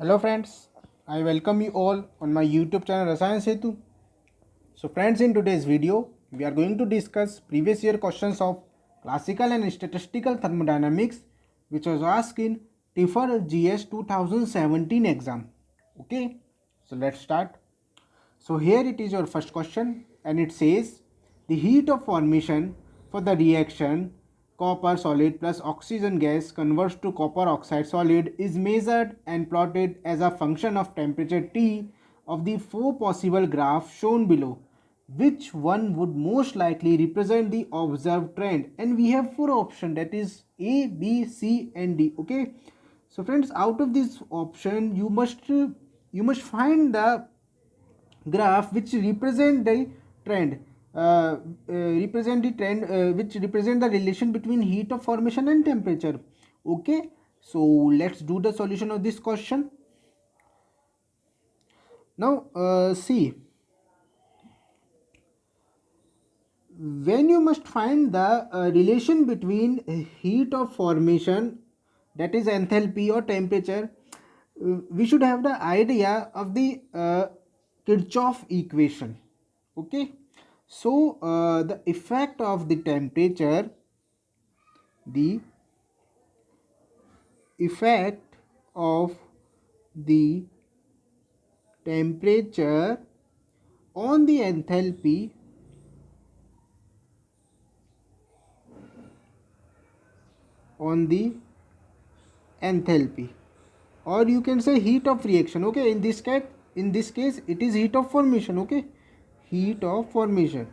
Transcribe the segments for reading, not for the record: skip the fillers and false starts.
Hello friends, I welcome you all on my YouTube channel Rasayan Setu. So friends, in today's video, we are going to discuss previous year questions of classical and statistical thermodynamics which was asked in TIFR GS 2017 exam. Okay, so let's start. So here it is your first question and it says the heat of formation for the reaction copper solid plus oxygen gas converts to copper oxide solid is measured and plotted as a function of temperature T of the four possible graphs shown below. Which one would most likely represent the observed trend? And we have four options, that is A, B, C and D. Okay. So friends, out of this option you must find the graph which represent the trend which represent the relation between heat of formation and temperature. Okay, so let's do the solution of this question. Now see, when you must find the relation between heat of formation, that is enthalpy or temperature, we should have the idea of the Kirchhoff equation. Okay, so the effect of the temperature, the effect of the temperature on the enthalpy on the enthalpy, or you can say heat of reaction. Okay, in this case it is heat of formation. Okay, heat of formation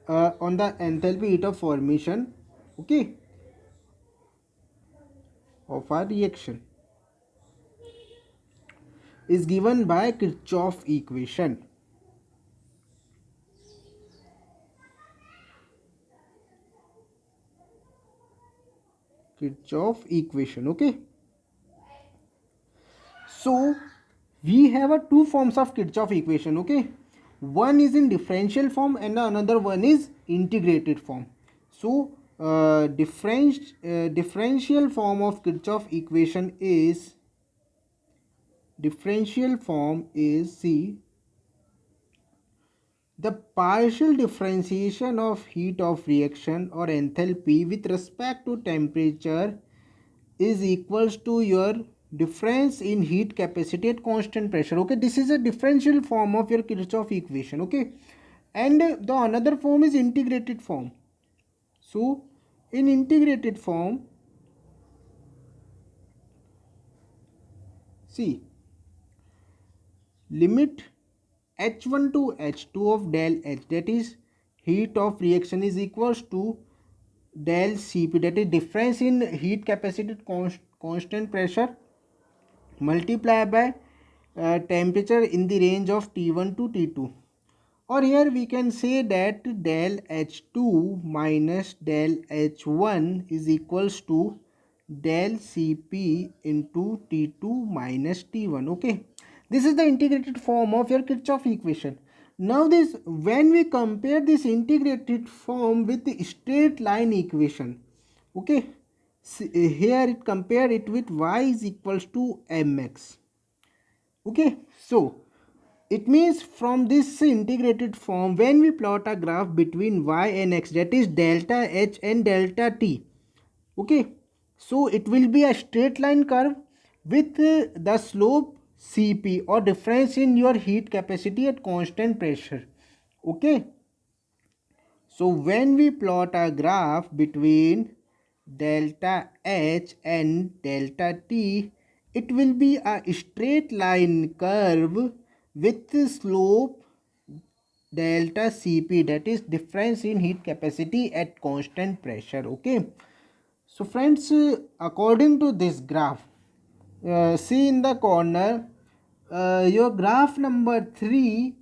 on the enthalpy heat of formation, okay, of a reaction is given by Kirchhoff equation. Kirchhoff equation. Okay, so we have a two forms of Kirchhoff equation. Okay, one is in differential form and the another one is integrated form. So differential form of Kirchhoff equation is C, the partial differentiation of heat of reaction or enthalpy with respect to temperature is equals to your difference in heat capacity at constant pressure. Okay, this is a differential form of your Kirchhoff equation. Okay, and the another form is integrated form. So in integrated form, see, limit H1 to H2 of del H, that is heat of reaction, is equals to del Cp, that is difference in heat capacity at constant pressure, multiply by temperature in the range of T1 to T2. Or here we can say that del H2 minus del H1 is equals to del Cp into T2 minus T1. Okay, this is the integrated form of your Kirchhoff equation. Now this, when we compare this integrated form with the straight line equation, okay, here it compare it with y is equals to mx. Okay, so it means from this integrated form, when we plot a graph between y and x, that is delta h and delta t, okay, so it will be a straight line curve with the slope Cp, or difference in your heat capacity at constant pressure. Okay, so when we plot a graph between delta H and delta T, it will be a straight line curve with slope delta Cp, that is difference in heat capacity at constant pressure. Okay, so friends, according to this graph, see in the corner, your graph number 3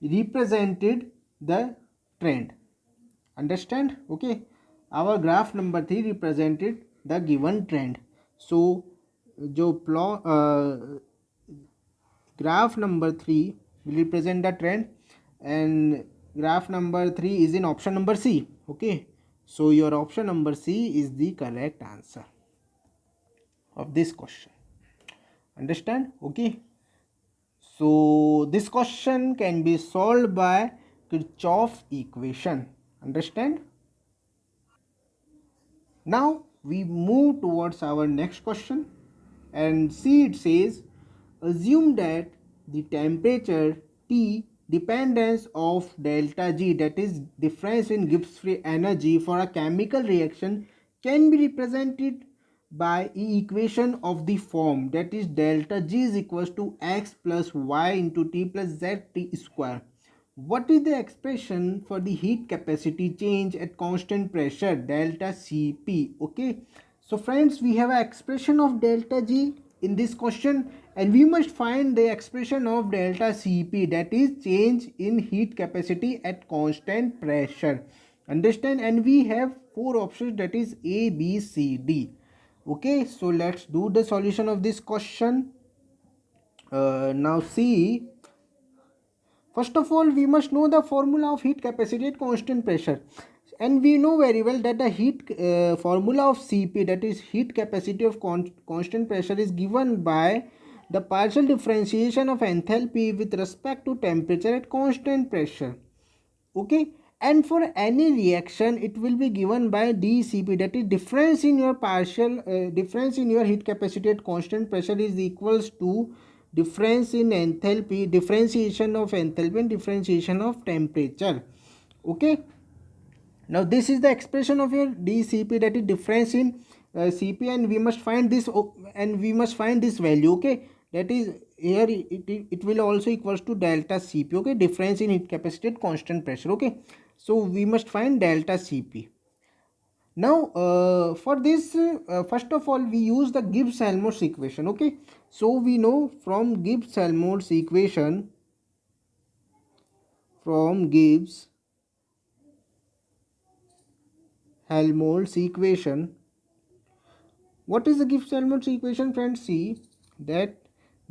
represented the trend. Understand? Okay, our graph number 3 represented the given trend. So जो plot graph number 3 will represent the trend, and graph number 3 is in option number C. Okay, So your option number C is the correct answer of this question. Understand? Okay. So this question can be solved by Kirchhoff's equation. Understand? Now we move towards our next question, and see, it says assume that the temperature T dependence of delta G, that is difference in Gibbs free energy for a chemical reaction, can be represented by the equation of the form, that is delta G is equals to x plus y into T plus Z T square. What is the expression for the heat capacity change at constant pressure delta Cp? Okay, so friends, we have an expression of delta G in this question, and we must find the expression of delta Cp, that is change in heat capacity at constant pressure. Understand? And we have four options, that is A, B, C, D. Okay, so let's do the solution of this question. Now see, first of all, we must know the formula of heat capacity at constant pressure. And we know very well that the heat formula of Cp, that is heat capacity of constant pressure, is given by the partial differentiation of enthalpy with respect to temperature at constant pressure. Okay, and for any reaction it will be given by dCp, that is difference in your partial difference in your heat capacity at constant pressure is equals to difference in enthalpy, differentiation of enthalpy and differentiation of temperature. Okay, now this is the expression of your dCp, that is difference in Cp, and we must find this value. Okay, that is here it will also equals to delta Cp. Okay, difference in heat capacity at constant pressure. Okay, so we must find delta Cp. Now for this first of all we use the Gibbs-Helmholtz equation. Okay, so we know from Gibbs-Helmholtz equation, what is the Gibbs-Helmholtz equation, friends? See that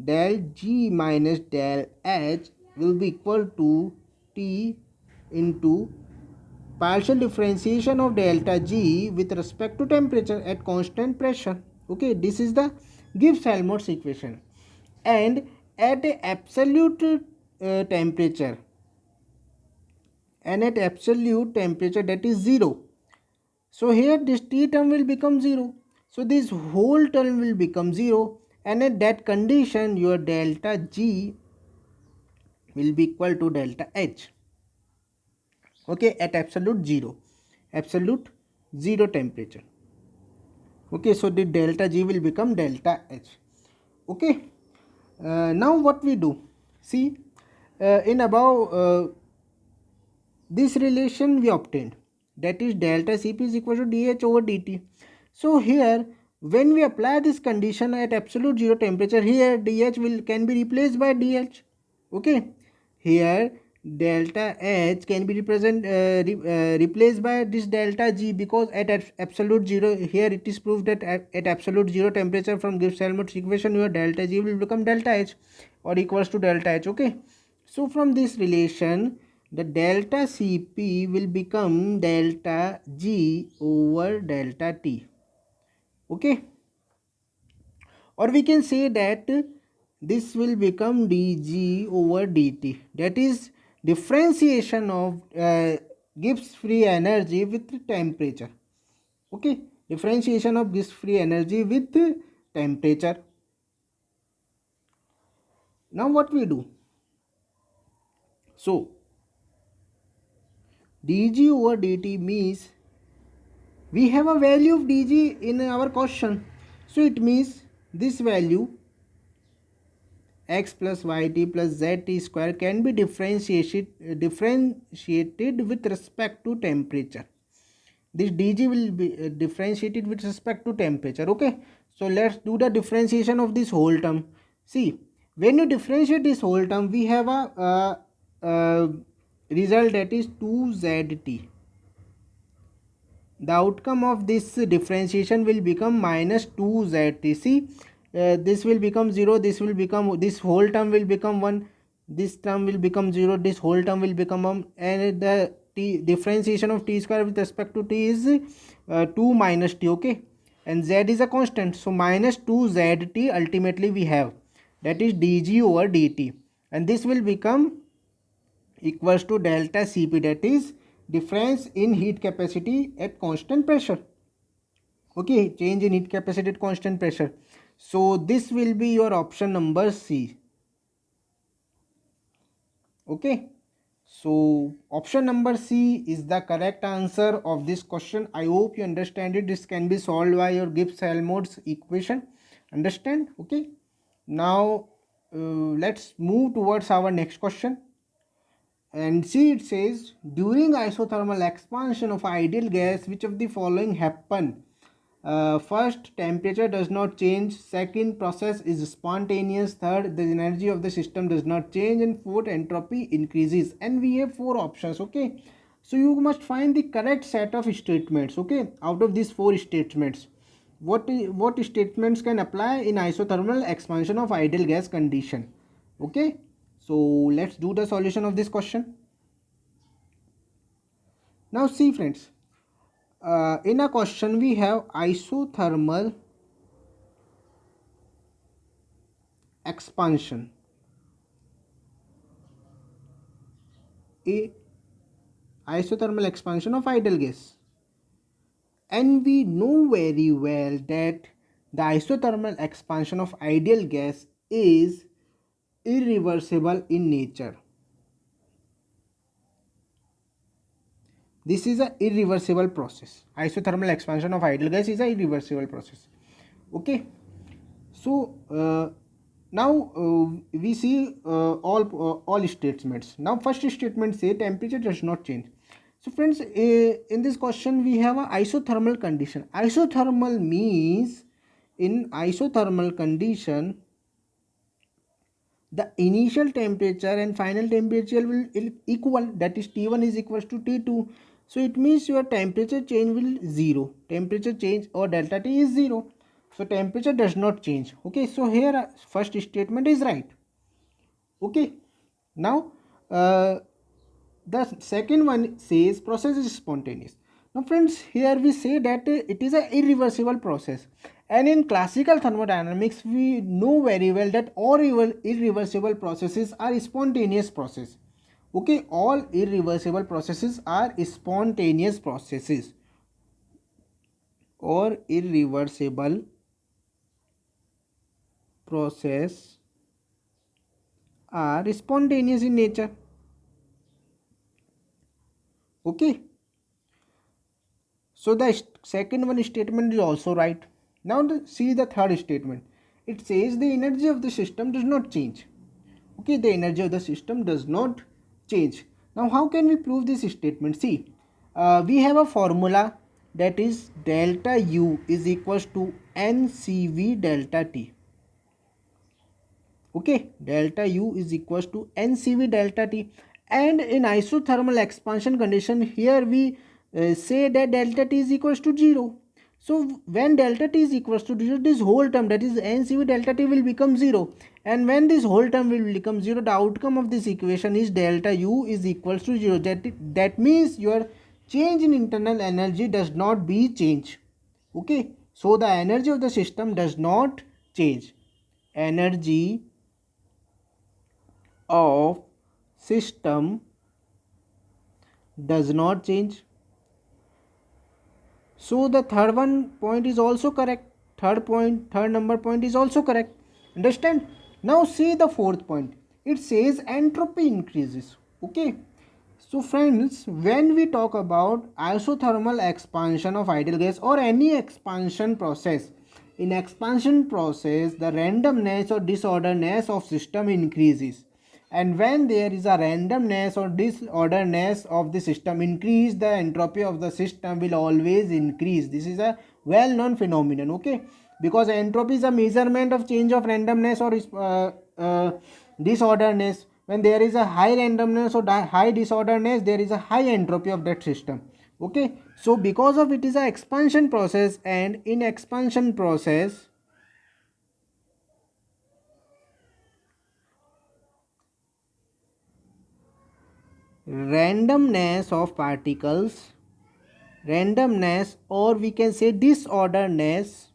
del G minus del H will be equal to T into partial differentiation of delta G with respect to temperature at constant pressure. Okay, this is the Gibbs-Helmholtz equation. And at a absolute temperature, that is 0. So here this T term will become 0. So this whole term will become 0, and at that condition your delta G will be equal to delta H. Okay, at absolute 0 temperature. Okay, so the delta G will become delta H. Okay, now what we do, see in above this relation we obtained, that is delta Cp is equal to dH over dt. So here when we apply this condition at absolute 0 temperature, here dH can be replaced by dH. Okay, here delta H can be replaced by this delta G, because at absolute 0, here it is proved that at absolute 0 temperature from Gibbs-Helmholtz equation your delta G will become delta H or equals to delta H. Okay, so from this relation the delta Cp will become delta G over delta T. Okay, or we can say that this will become dG over dt, that is differentiation of Gibbs free energy with temperature. Okay, differentiation of Gibbs free energy with temperature. Now what we do, so dG over dt means we have a value of dG in our question, so it means this value x plus yt plus zt square can be differentiated with respect to temperature. This dg will be differentiated with respect to temperature. Okay, so let's do the differentiation of this whole term. See, when you differentiate this whole term, we have a result, that is 2zt. The outcome of this differentiation will become minus 2zt. See, this will become 0, this whole term will become 1, this term will become 0, this whole term will become 1, and the t, differentiation of t square with respect to t is 2 minus t, okay, and z is a constant, so minus 2 zt ultimately we have, that is dg over dt, and this will become equals to delta Cp, that is difference in heat capacity at constant pressure. Okay, change in heat capacity at constant pressure. So this will be your option number C. Okay, so option number C is the correct answer of this question. I hope you understand it. This can be solved by your Gibbs-Helmholtz equation. Understand? Okay, now let's move towards our next question. And see, it says during isothermal expansion of ideal gas, which of the following happen? First, temperature does not change. Second, process is spontaneous. Third, the energy of the system does not change. And fourth, entropy increases. And we have four options. Okay, so you must find the correct set of statements. Okay, out of these four statements, what statements can apply in isothermal expansion of ideal gas condition? Okay, so let's do the solution of this question. Now see friends, in a question we have isothermal expansion, a isothermal expansion of ideal gas, and we know very well that the isothermal expansion of ideal gas is irreversible in nature. This is a irreversible process. Isothermal expansion of ideal gas is a irreversible process. Okay, so now we see all statements. Now first statement say temperature does not change. So friends, in this question we have a isothermal condition. Isothermal means in isothermal condition the initial temperature and final temperature will equal, that is T1 is equals to T2. So it means your temperature change will 0. Temperature change or delta T is 0. So temperature does not change. Okay, so here first statement is right. Okay, now the second one says process is spontaneous. Now friends, here we say that it is an irreversible process, and in classical thermodynamics we know very well that all irreversible processes are spontaneous process. Okay, all irreversible processes are spontaneous processes or irreversible process are spontaneous in nature. Okay, so the second one statement is also right. Now see the third statement. It says the energy of the system does not change. Okay, the energy of the system does not change. Now how can we prove this statement? See, we have a formula, that is delta U is equals to NCV delta T. Okay, delta U is equals to NCV delta T, and in isothermal expansion condition here we say that delta T is equals to 0. So when delta T is equals to 0, this whole term, that is NCV delta T, will become 0, and when this whole term will become 0, the outcome of this equation is delta U is equals to 0. That means your change in internal energy does not be change. Okay, so the energy of the system does not change. Energy of system does not change. So the third one point is also correct. Third number point is also correct. Understand? Now see the fourth point. It says entropy increases. Okay, so friends, when we talk about isothermal expansion of ideal gas or any expansion process, in expansion process the randomness or disorderness of system increases, and when there is a randomness or disorderness of the system increase, the entropy of the system will always increase. This is a well known phenomenon. Okay, because entropy is a measurement of change of randomness or disorderness. When there is a high randomness or high disorderness, there is a high entropy of that system. Okay, so because of it is a expansion process, and in expansion process randomness of particles, randomness, or we can say disorderedness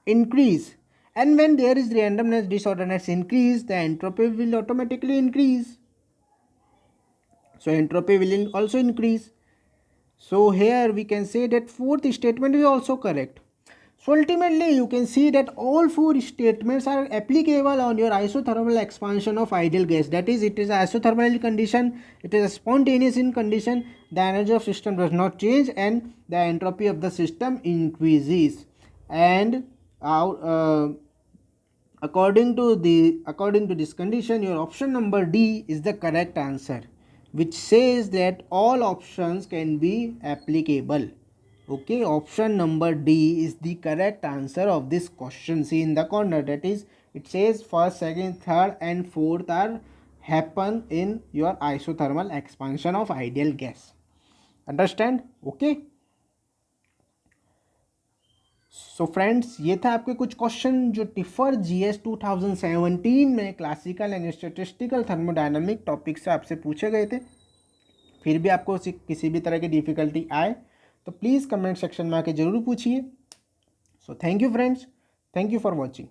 increase. And when there is randomness, disorderedness increase, the entropy will automatically increase. So entropy will also increase. So here we can say that fourth statement is also correct. So ultimately you can see that all four statements are applicable on your isothermal expansion of ideal gas. That is, it is isothermal condition, it is a spontaneous in condition, the energy of system does not change and the entropy of the system increases. And according to this condition, your option number D is the correct answer, which says that all options can be applicable. Okay, option number D is the correct answer of this question. See in the corner, that is, it says first, second, third and fourth are happen in your isothermal expansion of ideal gas. Understand? Okay. So friends, ये था आपके कुछ question जो tipper GS 2017 में classical and statistical thermodynamic topic से आपसे पूछे गए थे। फिर भी आपको किसी भी तरह की डिफ़िकल्टी आए तो प्लीज़ कमेंट सेक्शन में आके ज़रूर पूछिए। So thank you friends, thank you for watching.